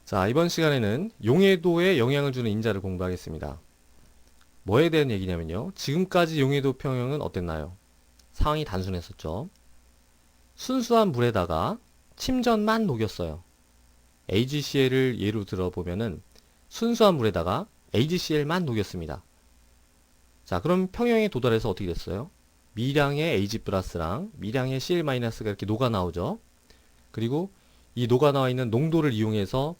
자, 이번 시간에는 용해도에 영향을 주는 인자를 공부하겠습니다. 뭐에 대한 얘기냐면요. 지금까지 용해도 평형은 어땠나요? 상황이 단순했었죠. 순수한 물에다가 침전만 녹였어요. AgCl을 예로 들어보면은 순수한 물에다가 AgCl만 녹였습니다. 자, 그럼 평형에 도달해서 어떻게 됐어요? 미량의 Ag 플러스랑 미량의 Cl 마이너스가 이렇게 녹아 나오죠. 그리고 이 녹아 나와 있는 농도를 이용해서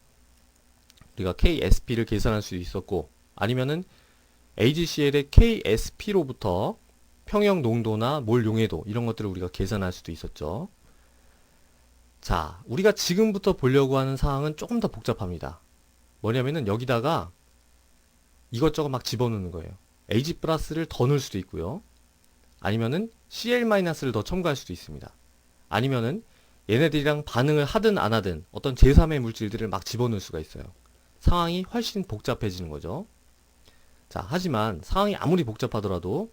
우리가 KSP를 계산할 수 있었고, 아니면은 AgCl의 KSP로부터 평형 농도나 몰 용해도 이런 것들을 우리가 계산할 수도 있었죠. 자, 우리가 지금부터 보려고 하는 사항은 조금 더 복잡합니다. 뭐냐면은 여기다가 이것저것 막 집어넣는 거예요. Ag 플러스를 더 넣을 수도 있고요. 아니면은 Cl 마이너스를 더 첨가할 수도 있습니다. 아니면은 얘네들이랑 반응을 하든 안 하든 어떤 제3의 물질들을 막 집어넣을 수가 있어요. 상황이 훨씬 복잡해지는 거죠. 자, 하지만 상황이 아무리 복잡하더라도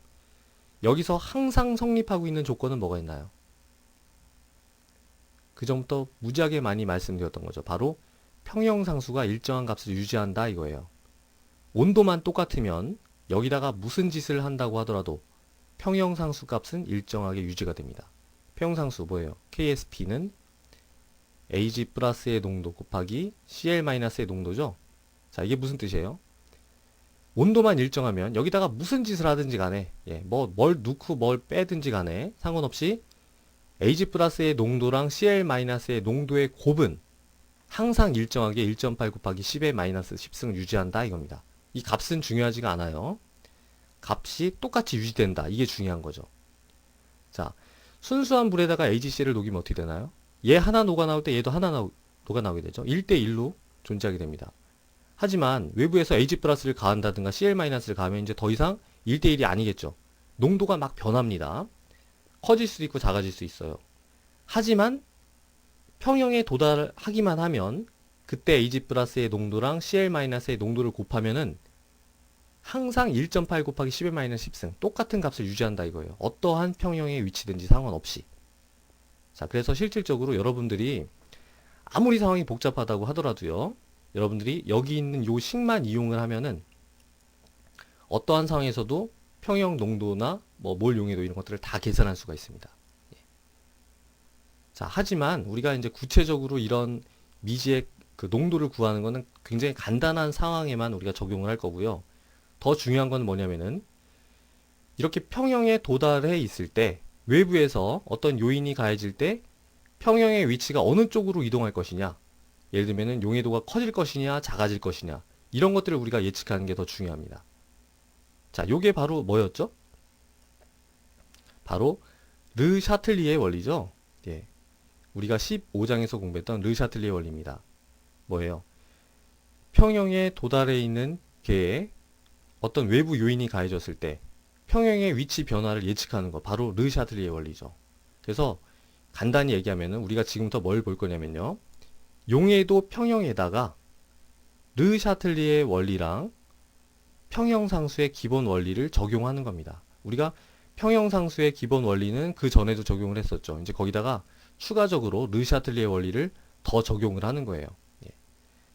여기서 항상 성립하고 있는 조건은 뭐가 있나요? 그 전부터 무지하게 많이 말씀드렸던 거죠. 바로 평형상수가 일정한 값을 유지한다 이거예요. 온도만 똑같으면 여기다가 무슨 짓을 한다고 하더라도 평형상수 값은 일정하게 유지가 됩니다. 평형상수 뭐예요? KSP는 Ag 플러스의 농도 곱하기 Cl 마이너스의 농도죠. 자, 이게 무슨 뜻이에요? 온도만 일정하면 여기다가 무슨 짓을 하든지 간에 뭘 넣고 뭘 빼든지 간에 상관없이 Ag 플러스의 농도랑 Cl 마이너스의 농도의 곱은 항상 일정하게 1.8 곱하기 10의 마이너스 10승 유지한다 이겁니다. 이 값은 중요하지가 않아요. 값이 똑같이 유지된다. 이게 중요한 거죠. 자, 순수한 물에다가 AgCl을 녹이면 어떻게 되나요? 얘 하나 녹아 나올 때 얘도 하나 녹아 나오게 되죠. 1대1로 존재하게 됩니다. 하지만 외부에서 Ag 플러스를 가한다든가 Cl 마이너스를 가하면 이제 더 이상 1대1이 아니겠죠. 농도가 막 변합니다. 커질 수도 있고 작아질 수 있어요. 하지만 평형에 도달하기만 하면 그때 Ag 플러스의 농도랑 Cl 마이너스의 농도를 곱하면은 항상 1.8 곱하기 10의 마이너스 10승 똑같은 값을 유지한다 이거예요. 어떠한 평형에 위치든지 상관없이. 자, 그래서 실질적으로 여러분들이 아무리 상황이 복잡하다고 하더라도요. 여러분들이 여기 있는 요 식만 이용을 하면은 어떠한 상황에서도 평형 농도나 몰 용해도 이런 것들을 다 계산할 수가 있습니다. 자, 하지만 우리가 이제 구체적으로 이런 미지의 그 농도를 구하는 거는 굉장히 간단한 상황에만 우리가 적용을 할 거고요. 더 중요한 건 뭐냐면은 이렇게 평형에 도달해 있을 때 외부에서 어떤 요인이 가해질 때 평형의 위치가 어느 쪽으로 이동할 것이냐, 예를 들면은 용해도가 커질 것이냐 작아질 것이냐 이런 것들을 우리가 예측하는 게 더 중요합니다. 자, 요게 바로 뭐였죠? 바로 르 샤틀리의 원리죠. 예. 우리가 15장에서 공부했던 르 샤틀리의 원리입니다. 뭐예요? 평형에 도달해 있는 개에 어떤 외부 요인이 가해졌을 때 평형의 위치 변화를 예측하는 거 바로 르 샤틀리의 원리죠. 그래서 간단히 얘기하면은 우리가 지금부터 뭘 볼 거냐면요. 용해도 평형에다가 르 샤틀리의 원리랑 평형상수의 기본 원리를 적용하는 겁니다. 우리가 평형상수의 기본 원리는 그 전에도 적용을 했었죠. 이제 거기다가 추가적으로 르 샤틀리의 원리를 더 적용을 하는 거예요. 예.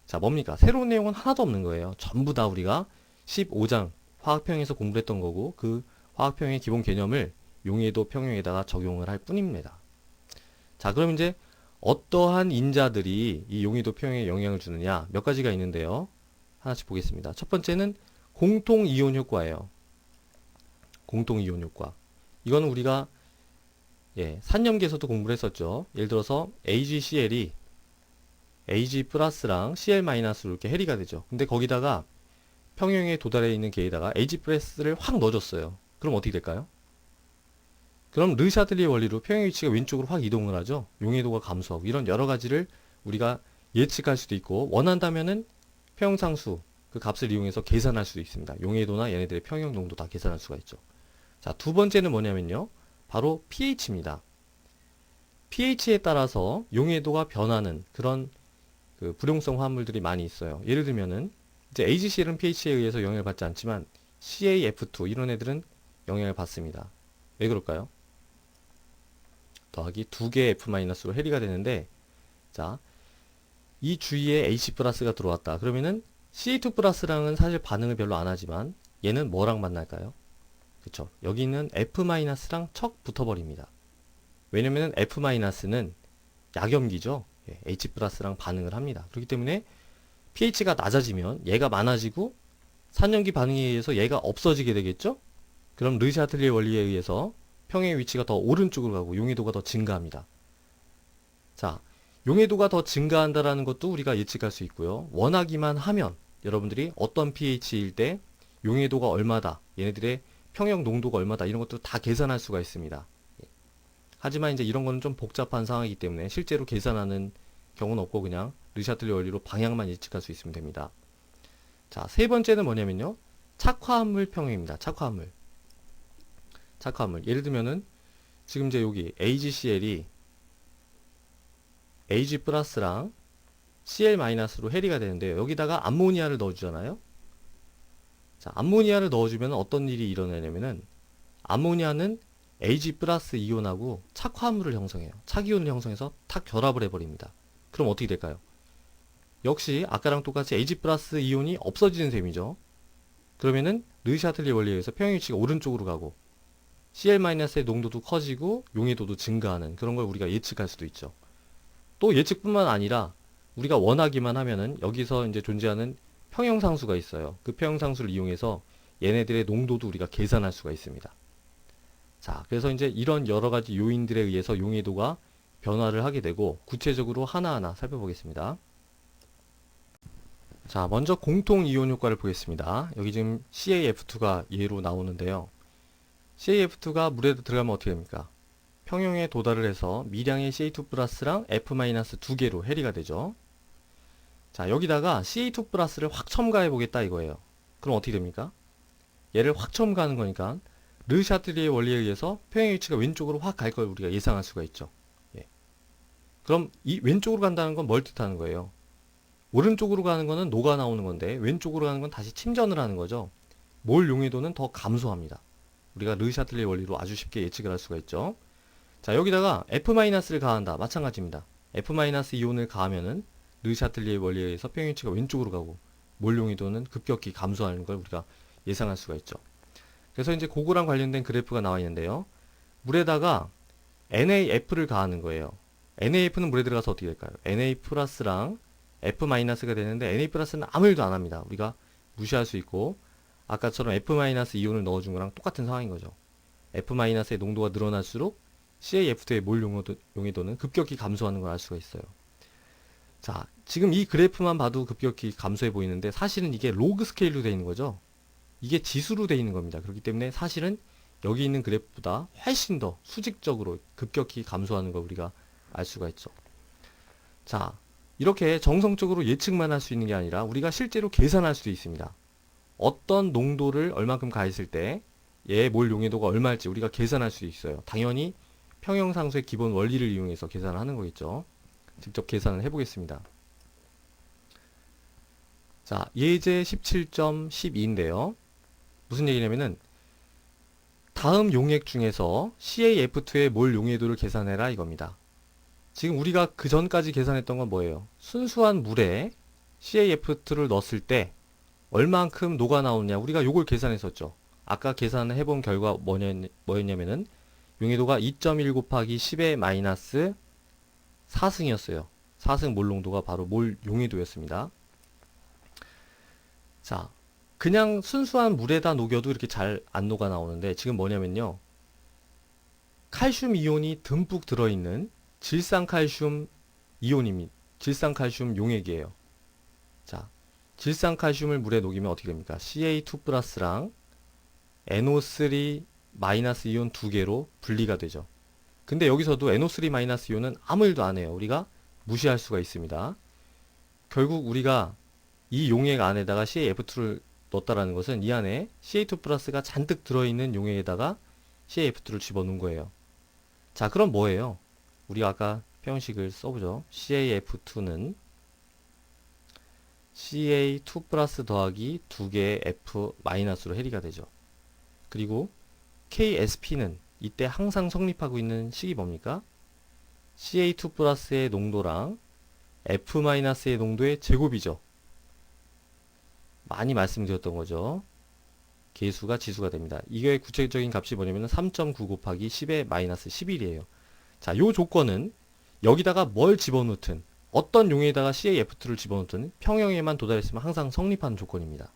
자, 뭡니까? 새로운 내용은 하나도 없는 거예요. 전부 다 우리가 15장 화학평에서 공부를 했던 거고 그 화학평의 기본 개념을 용해도 평형에다가 적용을 할 뿐입니다. 자, 그럼 이제 어떠한 인자들이 이 용해도 평형에 영향을 주느냐 몇 가지가 있는데요. 하나씩 보겠습니다. 첫 번째는 공통이온 효과예요. 공통이온 효과. 이거는 우리가 산염기에서도 공부를 했었죠. 예를 들어서 AgCl이 Ag 플러스랑 Cl 마이너스로 이렇게 해리가 되죠. 근데 거기다가 평형에 도달해 있는 개에다가 Ag 플러스를 확 넣어줬어요. 그럼 어떻게 될까요? 그럼 르 샤틀리의 원리로 평형 위치가 왼쪽으로 확 이동을 하죠. 용해도가 감소하고 이런 여러 가지를 우리가 예측할 수도 있고 원한다면은 평형상수 그 값을 이용해서 계산할 수도 있습니다. 용해도나 얘네들의 평형 농도 다 계산할 수가 있죠. 자, 두 번째는 뭐냐면요. 바로 pH입니다. pH에 따라서 용해도가 변하는 그런 그 불용성 화합물들이 많이 있어요. 예를 들면은 이제 AgCl은 pH에 의해서 영향을 받지 않지만 CaF2 이런 애들은 영향을 받습니다. 왜 그럴까요? 더하기 2개의 F-로 해리가 되는데 자, 이 주위에 H 플러스가 들어왔다. 그러면은 Ca2 플러스랑은 사실 반응을 별로 안 하지만 얘는 뭐랑 만날까요? 그쵸. 여기는 F 마이너스랑 척 붙어버립니다. 왜냐면은 F 마이너스는 약염기죠. 예, H 플러스랑 반응을 합니다. 그렇기 때문에 pH가 낮아지면 얘가 많아지고 산염기 반응에 의해서 얘가 없어지게 되겠죠? 그럼 르샤틀리에 원리에 의해서 평형의 위치가 더 오른쪽으로 가고 용해도가 더 증가합니다. 자, 용해도가 더 증가한다라는 것도 우리가 예측할 수 있고요. 원하기만 하면 여러분들이 어떤 pH일 때 용해도가 얼마다, 얘네들의 평형 농도가 얼마다 이런 것도 다 계산할 수가 있습니다. 하지만 이제 이런 거는 좀 복잡한 상황이기 때문에 실제로 계산하는 경우는 없고 그냥 르샤틀리 원리로 방향만 예측할 수 있으면 됩니다. 자, 세 번째는 뭐냐면요. 착화합물 평형입니다. 착화합물. 착화합물. 예를 들면은 지금 이제 여기 AgCl이 Ag 플러스랑 Cl 마이너스로 해리가 되는데요. 여기다가 암모니아를 넣어주잖아요. 자, 암모니아를 넣어주면 어떤 일이 일어나냐면은 암모니아는 Ag 플러스 이온하고 착화합물을 형성해요. 착이온을 형성해서 탁 결합을 해버립니다. 그럼 어떻게 될까요? 역시 아까랑 똑같이 Ag 플러스 이온이 없어지는 셈이죠. 그러면은 르샤틀리 원리에 의해서 평형 위치가 오른쪽으로 가고 Cl-의 농도도 커지고 용해도도 증가하는 그런 걸 우리가 예측할 수도 있죠. 또 예측뿐만 아니라 우리가 원하기만 하면은 여기서 이제 존재하는 평형상수가 있어요. 그 평형상수를 이용해서 얘네들의 농도도 우리가 계산할 수가 있습니다. 자, 그래서 이제 이런 여러 가지 요인들에 의해서 용해도가 변화를 하게 되고 구체적으로 하나하나 살펴보겠습니다. 자, 먼저 공통 이온 효과를 보겠습니다. 여기 지금 CaF2가 예로 나오는데요. CaF2가 물에 들어가면 어떻게 됩니까? 평형에 도달을 해서 미량의 Ca2 플러스랑 F 마이너스 두 개로 해리가 되죠. 자, 여기다가 Ca2 플러스를 확 첨가해 보겠다 이거예요. 그럼 어떻게 됩니까? 얘를 확 첨가하는 거니까 르샤틀리의 원리에 의해서 평형 위치가 왼쪽으로 확 갈 걸 우리가 예상할 수가 있죠. 예. 그럼 이 왼쪽으로 간다는 건 뭘 뜻하는 거예요? 오른쪽으로 가는 거는 녹아 나오는 건데 왼쪽으로 가는 건 다시 침전을 하는 거죠. 몰 용해도는 더 감소합니다. 우리가 르샤틀리의 원리로 아주 쉽게 예측을 할 수가 있죠. 자, 여기다가 F-를 가한다. 마찬가지입니다. F-이온을 가하면은 르샤틀리의 원리에 의해서 평형 위치가 왼쪽으로 가고 몰 용해도는 급격히 감소하는 걸 우리가 예상할 수가 있죠. 그래서 이제 그거랑 관련된 그래프가 나와 있는데요. 물에다가 NaF를 가하는 거예요. NaF는 물에 들어가서 어떻게 될까요? Na 플러스랑 F-가 되는데 Na 플러스는 아무 일도 안 합니다. 우리가 무시할 수 있고 아까처럼 F-이온을 넣어준 거랑 똑같은 상황인 거죠. F-의 농도가 늘어날수록 CaF2의 몰 용해도는 급격히 감소하는 걸 알 수가 있어요. 자, 지금 이 그래프만 봐도 급격히 감소해 보이는데 사실은 이게 로그 스케일로 되어 있는 거죠. 이게 지수로 되어 있는 겁니다. 그렇기 때문에 사실은 여기 있는 그래프보다 훨씬 더 수직적으로 급격히 감소하는 걸 우리가 알 수가 있죠. 자, 이렇게 정성적으로 예측만 할 수 있는 게 아니라 우리가 실제로 계산할 수도 있습니다. 어떤 농도를 얼만큼 가했을 때 얘의 몰 용해도가 얼마일지 우리가 계산할 수 있어요. 당연히 평형상수의 기본 원리를 이용해서 계산을 하는 거겠죠. 직접 계산을 해보겠습니다. 자, 예제 17.12인데요. 무슨 얘기냐면은 다음 용액 중에서 CaF2의 몰 용해도를 계산해라 이겁니다. 지금 우리가 그 전까지 계산했던 건 뭐예요? 순수한 물에 CaF2를 넣었을 때 얼만큼 녹아 나오느냐 우리가 요걸 계산했었죠. 아까 계산을 해본 결과 뭐였냐면은 용해도가 2.1 곱하기 10의 마이너스 4승이었어요. 4승 몰 농도가 바로 몰 용해도였습니다. 자, 그냥 순수한 물에다 녹여도 이렇게 잘 안 녹아 나오는데 지금 뭐냐면요. 칼슘 이온이 듬뿍 들어있는 질산칼슘 이온입니다. 질산칼슘 용액이에요. 자, 질산칼슘을 물에 녹이면 어떻게 됩니까? Ca2 플러스랑 NO3 마이너스 이온 두 개로 분리가 되죠. 근데 여기서도 NO3 마이너스 이온은 아무 일도 안 해요. 우리가 무시할 수가 있습니다. 결국 우리가 이 용액 안에다가 CaF2를 넣었다라는 것은 이 안에 Ca2 플러스가 잔뜩 들어있는 용액에다가 CaF2를 집어넣은 거예요. 자, 그럼 뭐예요? 우리가 아까 표현식을 써보죠. CaF2는 Ca2 플러스 더하기 2개의 F 마이너스로 해리가 되죠. 그리고 KSP는 이때 항상 성립하고 있는 식이 뭡니까? Ca2 플러스의 농도랑 F-의 농도의 제곱이죠. 많이 말씀드렸던 거죠. 계수가 지수가 됩니다. 이게 구체적인 값이 뭐냐면 3.9 곱하기 10의 마이너스 11이에요. 자, 요 조건은 여기다가 뭘 집어넣든 어떤 용에다가 CaF2를 집어넣든 평형에만 도달했으면 항상 성립하는 조건입니다.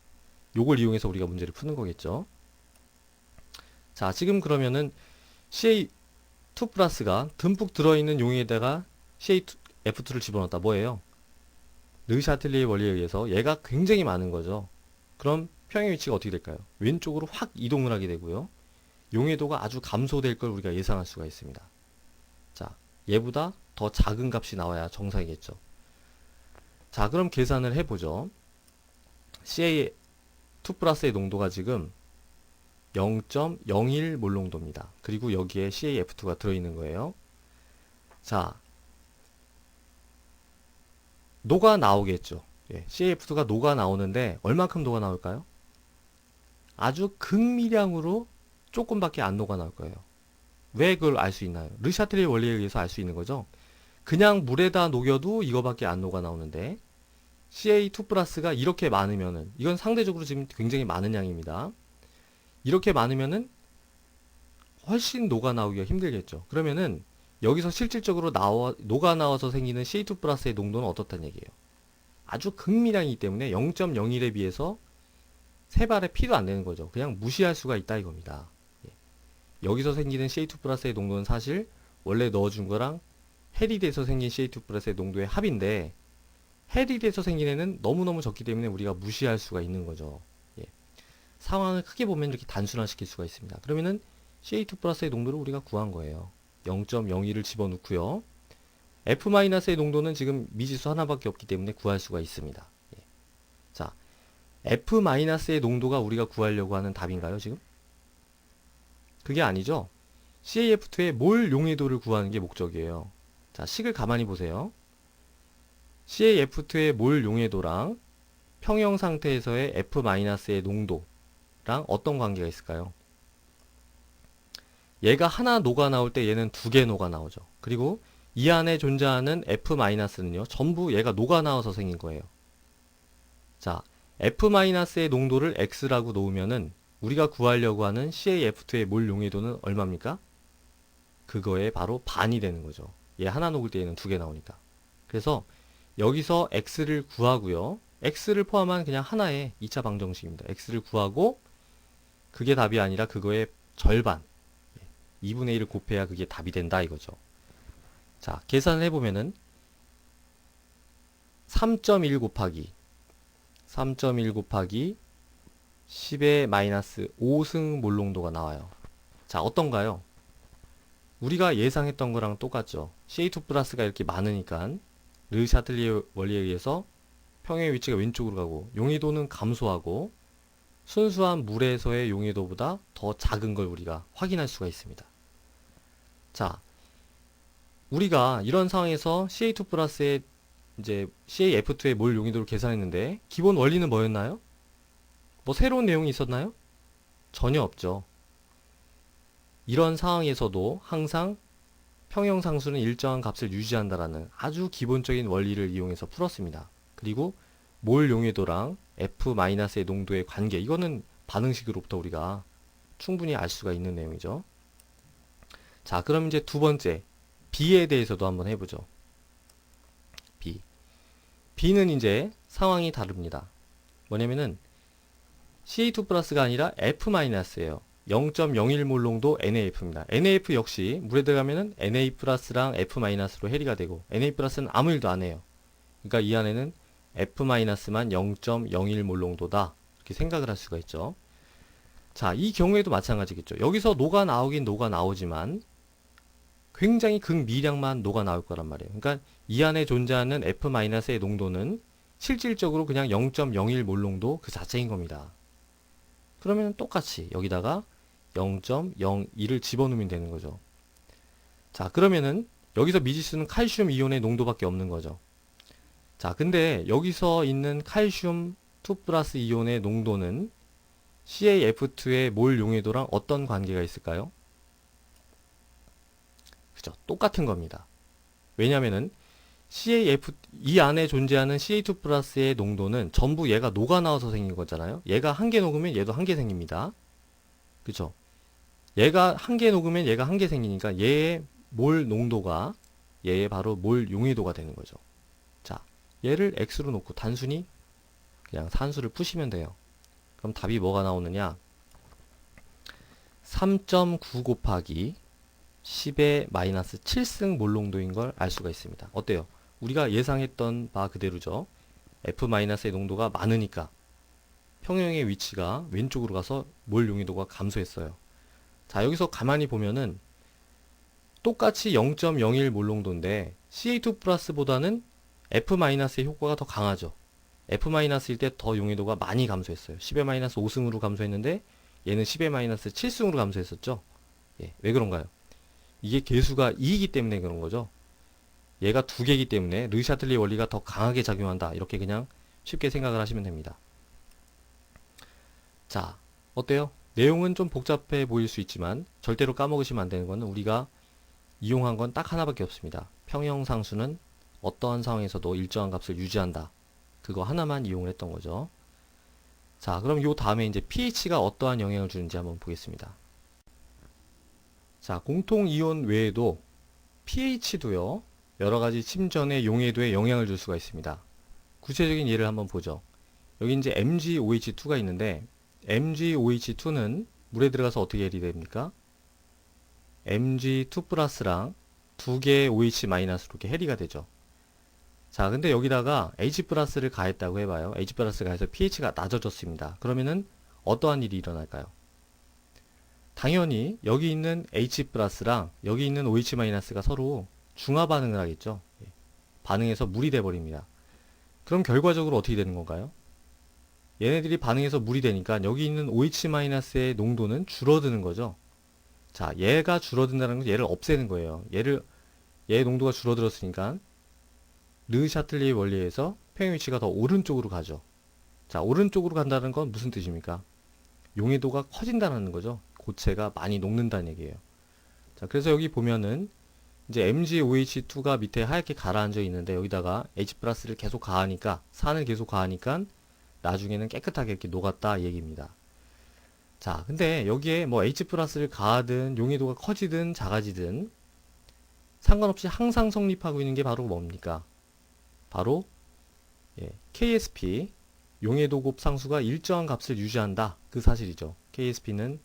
요걸 이용해서 우리가 문제를 푸는 거겠죠. 자, 지금 그러면은 CA2 플러스가 듬뿍 들어있는 용에다가 CaF2를 집어넣었다. 뭐예요? 르샤틀리의 원리에 의해서 얘가 굉장히 많은 거죠. 그럼 평형 위치가 어떻게 될까요? 왼쪽으로 확 이동을 하게 되고요. 용해도가 아주 감소될 걸 우리가 예상할 수가 있습니다. 자, 얘보다 더 작은 값이 나와야 정상이겠죠. 자, 그럼 계산을 해보죠. CA2 플러스의 농도가 지금 0.01 몰농도입니다. 그리고 여기에 CaF2가 들어있는 거예요. 자, 녹아 나오겠죠. 예, CaF2가 녹아 나오는데 얼만큼 녹아 나올까요? 아주 극미량으로 조금밖에 안 녹아 나올 거예요. 왜 그걸 알 수 있나요? 르샤틀리의 원리에 의해서 알 수 있는 거죠. 그냥 물에다 녹여도 이거밖에 안 녹아 나오는데 CA2 플러스가 이렇게 많으면은 이건 상대적으로 지금 굉장히 많은 양입니다. 이렇게 많으면은 훨씬 녹아 나오기가 힘들겠죠. 그러면은 여기서 실질적으로 녹아 나와서 생기는 CA2 플러스의 농도는 어떻다는 얘기예요. 아주 극미량이기 때문에 0.01에 비해서 세 발의 피도 안 되는 거죠. 그냥 무시할 수가 있다 이겁니다. 예. 여기서 생기는 CA2 플러스의 농도는 사실 원래 넣어준 거랑 헤리드에서 생긴 CA2 플러스의 농도의 합인데 헤리드에서 생긴 애는 너무너무 적기 때문에 우리가 무시할 수가 있는 거죠. 예. 상황을 크게 보면 이렇게 단순화시킬 수가 있습니다. 그러면은 CA2 플러스의 농도를 우리가 구한 거예요. 0.01을 집어넣고요. F-의 농도는 지금 미지수 하나밖에 없기 때문에 구할 수가 있습니다. 예. 자, F-의 농도가 우리가 구하려고 하는 답인가요, 지금? 그게 아니죠. CaF2의 몰 용해도를 구하는 게 목적이에요. 자, 식을 가만히 보세요. CaF2의 몰 용해도랑 평형 상태에서의 F-의 농도랑 어떤 관계가 있을까요? 얘가 하나 녹아 나올 때 얘는 두 개 녹아 나오죠. 그리고 이 안에 존재하는 F-는요, 전부 얘가 녹아 나와서 생긴 거예요. 자, F-의 농도를 X라고 놓으면은 우리가 구하려고 하는 CaF2의 몰 용해도는 얼마입니까? 그거에 바로 반이 되는 거죠. 얘 하나 녹을 때 얘는 두 개 나오니까. 그래서 여기서 X를 구하고요. X를 포함한 그냥 하나의 2차 방정식입니다. X를 구하고 그게 답이 아니라 그거의 절반 2분의 1을 곱해야 그게 답이 된다 이거죠. 자, 계산을 해보면은 3.1 곱하기 10의 마이너스 5승 몰농도가 나와요. 자, 어떤가요? 우리가 예상했던 거랑 똑같죠. CA2 플러스가 이렇게 많으니까 르샤틀리의 원리에 의해서 평형의 위치가 왼쪽으로 가고 용해도는 감소하고 순수한 물에서의 용해도보다 더 작은 걸 우리가 확인할 수가 있습니다. 자, 우리가 이런 상황에서 CA2 플러스의 이제 CaF2의 몰 용해도를 계산했는데 기본 원리는 뭐였나요? 뭐 새로운 내용이 있었나요? 전혀 없죠. 이런 상황에서도 항상 평형상수는 일정한 값을 유지한다라는 아주 기본적인 원리를 이용해서 풀었습니다. 그리고 몰 용해도랑 F-의 농도의 관계, 이거는 반응식으로부터 우리가 충분히 알 수가 있는 내용이죠. 자, 그럼 이제 두 번째 B에 대해서도 한번 해보죠. B는 이제 상황이 다릅니다. 뭐냐면은 CA2 플러스가 아니라 F-예요. 0.01몰 농도 NaF입니다. NaF 역시 물에 들어가면은 Na 플러스랑 F-로 해리가 되고 Na 플러스는 아무 일도 안 해요. 그러니까 이 안에는 F-만 0.01몰 농도다. 이렇게 생각을 할 수가 있죠. 자, 이 경우에도 마찬가지겠죠. 여기서 녹아 나오긴 녹아 나오지만 굉장히 극미량만 녹아 나올 거란 말이에요. 그러니까 이 안에 존재하는 F-의 농도는 실질적으로 그냥 0.01몰 농도 그 자체인 겁니다. 그러면 똑같이 여기다가 0.02를 집어넣으면 되는 거죠. 자, 그러면은 여기서 미지수는 칼슘 이온의 농도밖에 없는 거죠. 자, 근데 여기서 있는 칼슘 2 플러스 이온의 농도는 CaF2의 몰 용해도랑 어떤 관계가 있을까요? 그죠? 똑같은 겁니다. 왜냐면은 CaF 이 안에 존재하는 CA2 플러스의 농도는 전부 얘가 녹아 나와서 생긴 거잖아요. 얘가 한 개 녹으면 얘도 한 개 생깁니다. 그쵸? 얘가 한 개 녹으면 얘가 한 개 생기니까 얘의 몰 농도가 얘의 바로 몰 용해도가 되는 거죠. 자, 얘를 x로 놓고 단순히 그냥 산수를 푸시면 돼요. 그럼 답이 뭐가 나오느냐? 3.9 곱하기 10의 마이너스 7승 몰농도인 걸 알 수가 있습니다. 어때요? 우리가 예상했던 바 그대로죠. F-의 농도가 많으니까 평형의 위치가 왼쪽으로 가서 몰 용해도가 감소했어요. 자, 여기서 가만히 보면은 똑같이 0.01 몰농도인데 CA2 플러스보다는 F-의 효과가 더 강하죠. F-일 때 더 용해도가 많이 감소했어요. 10의 마이너스 5승으로 감소했는데 얘는 10의 마이너스 7승으로 감소했었죠. 예, 왜 그런가요? 이게 계수가 2이기 때문에 그런 거죠. 얘가 두 개이기 때문에 르샤틀리 원리가 더 강하게 작용한다. 이렇게 그냥 쉽게 생각을 하시면 됩니다. 자, 어때요? 내용은 좀 복잡해 보일 수 있지만 절대로 까먹으시면 안 되는 거는 우리가 이용한 건 딱 하나밖에 없습니다. 평형상수는 어떠한 상황에서도 일정한 값을 유지한다. 그거 하나만 이용을 했던 거죠. 자, 그럼 요 다음에 이제 pH가 어떠한 영향을 주는지 한번 보겠습니다. 자, 공통이온 외에도 pH도요, 여러 가지 침전의 용해도에 영향을 줄 수가 있습니다. 구체적인 예를 한번 보죠. 여기 이제 MgOH2가 있는데, MgOH2는 물에 들어가서 어떻게 해리 됩니까? Mg2 플러스랑 두 개의 OH 마이너스로 이렇게 해리가 되죠. 자, 근데 여기다가 H 플러스를 가했다고 해봐요. H 플러스를 가해서 pH가 낮아졌습니다. 그러면은 어떠한 일이 일어날까요? 당연히 여기 있는 H 플러스랑 여기 있는 OH 마이너스가 서로 중화 반응을 하겠죠. 반응해서 물이 돼버립니다. 그럼 결과적으로 어떻게 되는 건가요? 얘네들이 반응해서 물이 되니까 여기 있는 OH 마이너스의 농도는 줄어드는 거죠. 자, 얘가 줄어든다는 건 얘를 없애는 거예요. 얘의 농도가 줄어들었으니까 르 샤틀리의 원리에서 평형 위치가 더 오른쪽으로 가죠. 자, 오른쪽으로 간다는 건 무슨 뜻입니까? 용해도가 커진다는 거죠. 고체가 많이 녹는다는 얘기예요. 자, 그래서 여기 보면은 이제 MgOH2가 밑에 하얗게 가라앉아 있는데 여기다가 H 플러스를 계속 가하니까, 산을 계속 가하니까 나중에는 깨끗하게 이렇게 녹았다 이 얘기입니다. 자, 근데 여기에 뭐 H 플러스를 가하든 용해도가 커지든 작아지든 상관없이 항상 성립하고 있는 게 바로 뭡니까? 바로 KSP, 용해도 곱 상수가 일정한 값을 유지한다. 그 사실이죠. KSP는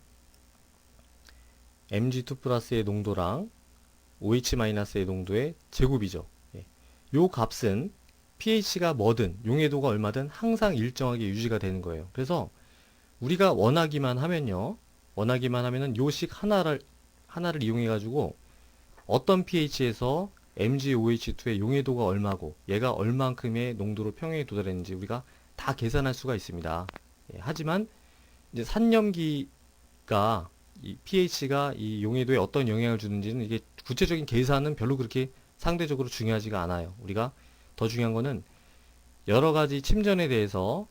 Mg2 플러스의 농도랑 OH-의 농도의 제곱이죠. 요 값은 pH가 뭐든 용해도가 얼마든 항상 일정하게 유지가 되는 거예요. 그래서 우리가 원하기만 하면요. 원하기만 하면은 요 식 하나를 이용해 가지고 어떤 pH에서 MgOH2의 용해도가 얼마고 얘가 얼만큼의 농도로 평형에 도달했는지 우리가 다 계산할 수가 있습니다. 하지만 이제 산염기가 이 pH가 이 용해도에 어떤 영향을 주는지는 이게 구체적인 계산은 별로 그렇게 상대적으로 중요하지가 않아요. 우리가 더 중요한 거는 여러 가지 침전에 대해서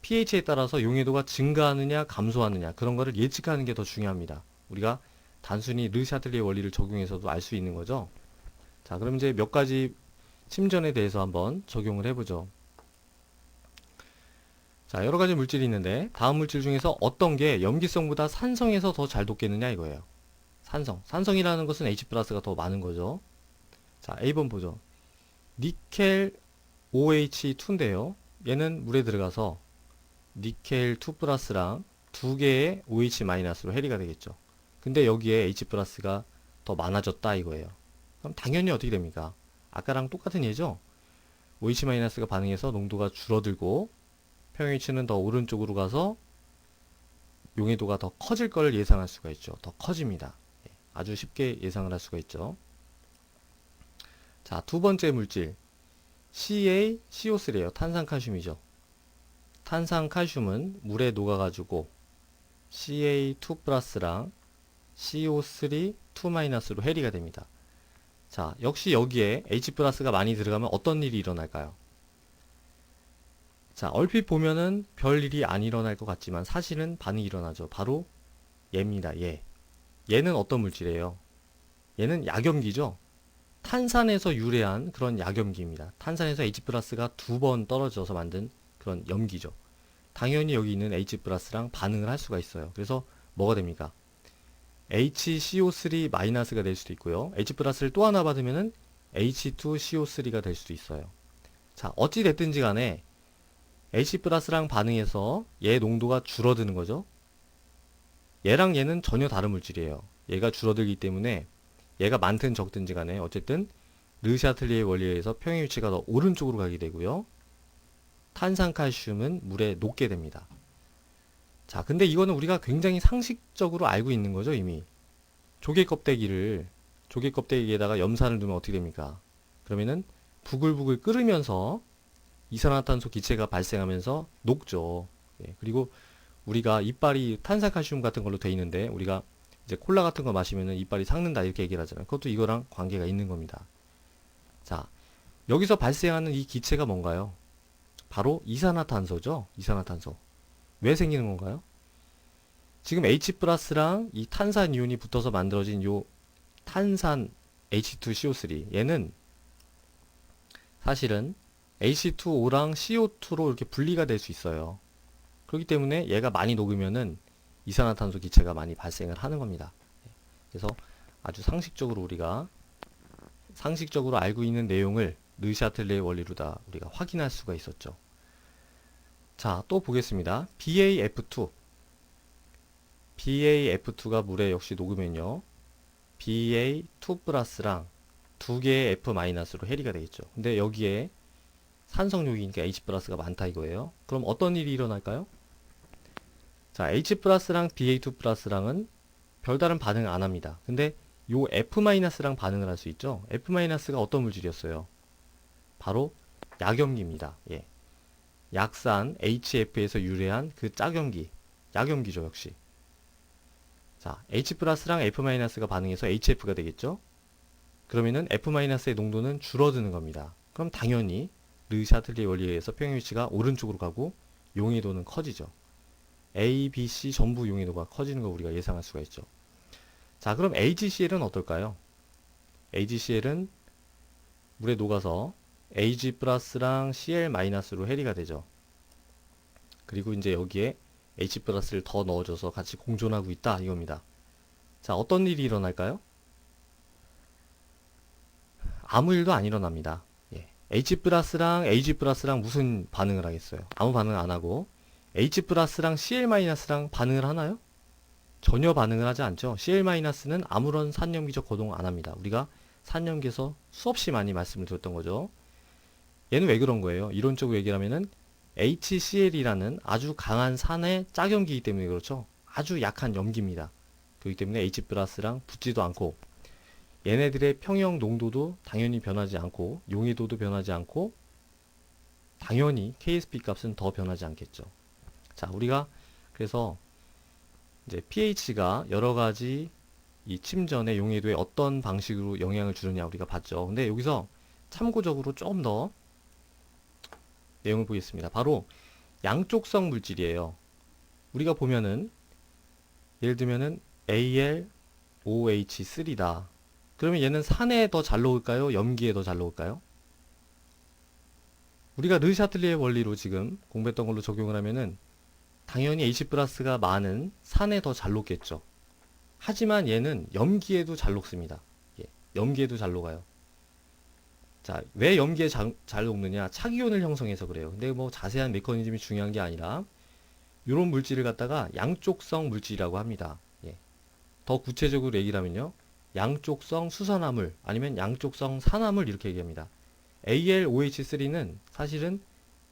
pH에 따라서 용해도가 증가하느냐 감소하느냐 그런 거를 예측하는 게 더 중요합니다. 우리가 단순히 르 샤틀리의 원리를 적용해서도 알 수 있는 거죠. 자, 그럼 이제 몇 가지 침전에 대해서 한번 적용을 해보죠. 자, 여러 가지 물질이 있는데 다음 물질 중에서 어떤 게 염기성보다 산성에서 더 잘 녹겠느냐 이거예요. 산성이라는 것은 H 플러스가 더 많은 거죠. 자, A번 보죠. 니켈 OH2인데요. 얘는 물에 들어가서 니켈 2 플러스랑 두 개의 OH 마이너스로 해리가 되겠죠. 근데 여기에 H 플러스가 더 많아졌다 이거예요. 그럼 당연히 어떻게 됩니까? 아까랑 똑같은 예죠? OH 마이너스가 반응해서 농도가 줄어들고 평형위치는 더 오른쪽으로 가서 용해도가 더 커질 걸 예상할 수가 있죠. 더 커집니다. 아주 쉽게 예상을 할 수가 있죠. 자, 두 번째 물질 CaCO3예요. 탄산칼슘이죠. 탄산칼슘은 물에 녹아가지고 Ca2 플러스랑 CO3 2 마이너스로 해리가 됩니다. 자, 역시 여기에 H 플러스가 많이 들어가면 어떤 일이 일어날까요? 자, 얼핏 보면은 별 일이 안 일어날 것 같지만 사실은 반응이 일어나죠. 바로 얘입니다. 얘는 어떤 물질이에요? 얘는 약염기죠. 탄산에서 유래한 그런 약염기입니다. 탄산에서 H 플러스가 2번 떨어져서 만든 그런 염기죠. 당연히 여기 있는 H 플러스랑 반응을 할 수가 있어요. 그래서 뭐가 됩니까? HCO3 마이너스가 될 수도 있고요. H 플러스를 또 하나 받으면은 H2CO3가 될 수도 있어요. 자, 어찌 됐든지 간에 H 플러스랑 반응해서 얘 농도가 줄어드는 거죠. 얘랑 얘는 전혀 다른 물질이에요. 얘가 줄어들기 때문에 얘가 많든 적든지 간에 어쨌든 르샤틀리의 원리에 의해서 평형 위치가 더 오른쪽으로 가게 되고요. 탄산칼슘은 물에 녹게 됩니다. 자, 근데 이거는 우리가 굉장히 상식적으로 알고 있는 거죠, 이미. 조개 껍데기에다가 염산을 넣으면 어떻게 됩니까? 그러면은 부글부글 끓으면서 이산화탄소 기체가 발생하면서 녹죠. 예, 그리고 우리가 이빨이 탄산칼슘 같은 걸로 돼 있는데 우리가 이제 콜라 같은 거 마시면은 이빨이 삭는다 이렇게 얘기를 하잖아요. 그것도 이거랑 관계가 있는 겁니다. 자, 여기서 발생하는 이 기체가 뭔가요? 바로 이산화탄소죠. 이산화탄소. 왜 생기는 건가요? 지금 H 플러스랑 이 탄산 이온이 붙어서 만들어진 요 탄산 H2CO3 얘는 사실은 H2O랑 CO2로 이렇게 분리가 될 수 있어요. 그렇기 때문에 얘가 많이 녹으면은 이산화탄소 기체가 많이 발생을 하는 겁니다. 그래서 아주 상식적으로 우리가 상식적으로 알고 있는 내용을 르샤틀레의 원리로 다 우리가 확인할 수가 있었죠. 자, 또 보겠습니다. BaF2. BaF2가 물에 역시 녹으면요. BA2 플러스랑 두 개의 F 마이너스로 해리가 되겠죠. 근데 여기에 산성욕이니까 H 플러스가 많다 이거예요. 그럼 어떤 일이 일어날까요? 자, H 플러스랑 BA2 플러스랑은 별다른 반응을 안 합니다. 근데 요 F 마이너스랑 반응을 할 수 있죠. F 마이너스가 어떤 물질이었어요? 바로 약염기입니다. 예. 약산 HF에서 유래한 그 짝염기, 약염기죠 역시. 자, H 플러스랑 F 마이너스가 반응해서 HF가 되겠죠. 그러면은 F 마이너스의 농도는 줄어드는 겁니다. 그럼 당연히 르샤틀리의 원리에 의해서 평형 위치가 오른쪽으로 가고 용해도는 커지죠. A, B, C 전부 용해도가 커지는 거 우리가 예상할 수가 있죠. 자, 그럼 AgCl은 어떨까요? AgCl은 물에 녹아서 Ag 플러스랑 Cl 마이너스로 해리가 되죠. 그리고 이제 여기에 H 플러스를 더 넣어줘서 같이 공존하고 있다 이겁니다. 자, 어떤 일이 일어날까요? 아무 일도 안 일어납니다. 예. H 플러스랑 Ag 플러스랑 무슨 반응을 하겠어요? 아무 반응 안 하고 H 플러스랑 Cl 마이너스랑 반응을 하나요? 전혀 반응을 하지 않죠. Cl 마이너스는 아무런 산염기적 거동 안 합니다. 우리가 산염기에서 수없이 많이 말씀을 드렸던 거죠. 얘는 왜 그런 거예요? 이론적으로 얘기를 하면은 HCl이라는 아주 강한 산의 짝염기이기 때문에 그렇죠. 아주 약한 염기입니다. 그렇기 때문에 H 플러스랑 붙지도 않고 얘네들의 평형 농도도 당연히 변하지 않고 용해도도 변하지 않고 당연히 KSP 값은 더 변하지 않겠죠. 자, 우리가 그래서 이제 pH가 여러 가지 이 침전의 용해도에 어떤 방식으로 영향을 주느냐 우리가 봤죠. 근데 여기서 참고적으로 좀 더 내용을 보겠습니다. 바로 양쪽성 물질이에요. 우리가 보면은 예를 들면은 AlOH3다. 그러면 얘는 산에 더 잘 녹을까요? 염기에 더 잘 녹을까요? 우리가 르샤틀리의 원리로 지금 공부했던 걸로 적용을 하면은 당연히 H 플러스가 많은 산에 더 잘 녹겠죠. 하지만 얘는 염기에도 잘 녹습니다. 예, 염기에도 잘 녹아요. 자, 왜 염기에 잘 녹느냐? 착이온을 형성해서 그래요. 근데 뭐 자세한 메커니즘이 중요한 게 아니라 이런 물질을 갖다가 양쪽성 물질이라고 합니다. 예. 더 구체적으로 얘기를 하면요. 양쪽성 수산화물 아니면 양쪽성 산화물 이렇게 얘기합니다. AlOH3는 사실은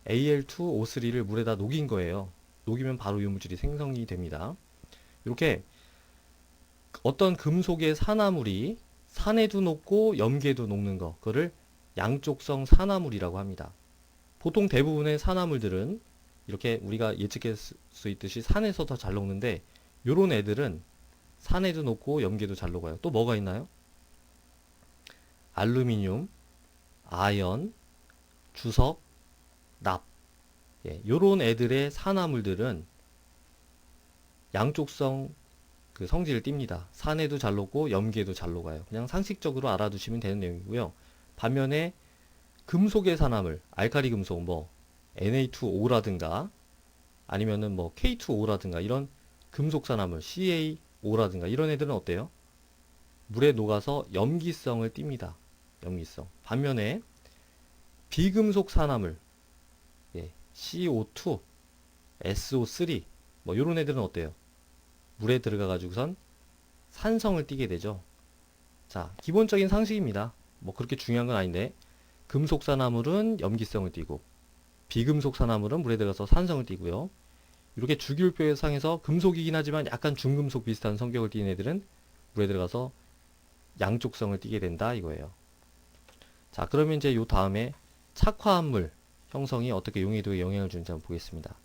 Al2O3를 물에다 녹인 거예요. 녹이면 바로 이 물질이 생성이 됩니다. 이렇게 어떤 금속의 산화물이 산에도 녹고 염기에도 녹는 거, 그거를 양쪽성 산화물이라고 합니다. 보통 대부분의 산화물들은 이렇게 우리가 예측할 수 있듯이 산에서 더 잘 녹는데 요런 애들은 산에도 녹고 염기에도 잘 녹아요. 또 뭐가 있나요? 알루미늄, 아연, 주석, 납. 예, 요런 애들의 산화물들은 양쪽성 그 성질을 띱니다. 산에도 잘 녹고 염기에도 잘 녹아요. 그냥 상식적으로 알아두시면 되는 내용이고요. 반면에 금속의 산화물, 알카리 금속 뭐 Na2O라든가 아니면은 뭐 K2O라든가 이런 금속 산화물 CaO라든가 이런 애들은 어때요? 물에 녹아서 염기성을 띱니다. 염기성. 반면에 비금속 산화물, 예, CO2, SO3 뭐 이런 애들은 어때요? 물에 들어가 가지고선 산성을 띠게 되죠. 자, 기본적인 상식입니다. 뭐 그렇게 중요한 건 아닌데 금속 산화물은 염기성을 띠고 비금속 산화물은 물에 들어가서 산성을 띠고요. 이렇게 주기율표 상에서 금속이긴 하지만 약간 중금속 비슷한 성격을 띠는 애들은 물에 들어가서 양쪽성을 띠게 된다 이거예요. 자, 그러면 이제 요 다음에 착화합물 형성이 어떻게 용해도에 영향을 주는지 한번 보겠습니다.